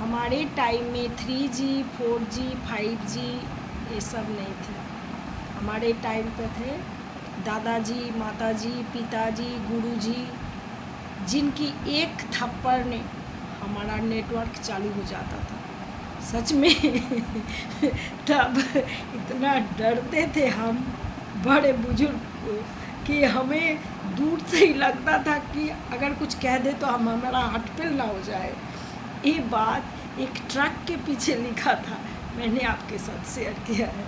हमारे टाइम में 3G 4G 5G ये सब नहीं थे। हमारे टाइम पे थे दादाजी, माताजी, पिताजी, गुरुजी, जिनकी एक थप्पड़ ने हमारा नेटवर्क चालू हो जाता था। सच में तब इतना डरते थे हम बड़े बुजुर्ग को कि हमें दूर से ही लगता था कि अगर कुछ कह दे तो हमारा हटपिल ना हो जाए। ये बात एक ट्रक के पीछे लिखा था, मैंने आपके साथ शेयर किया है।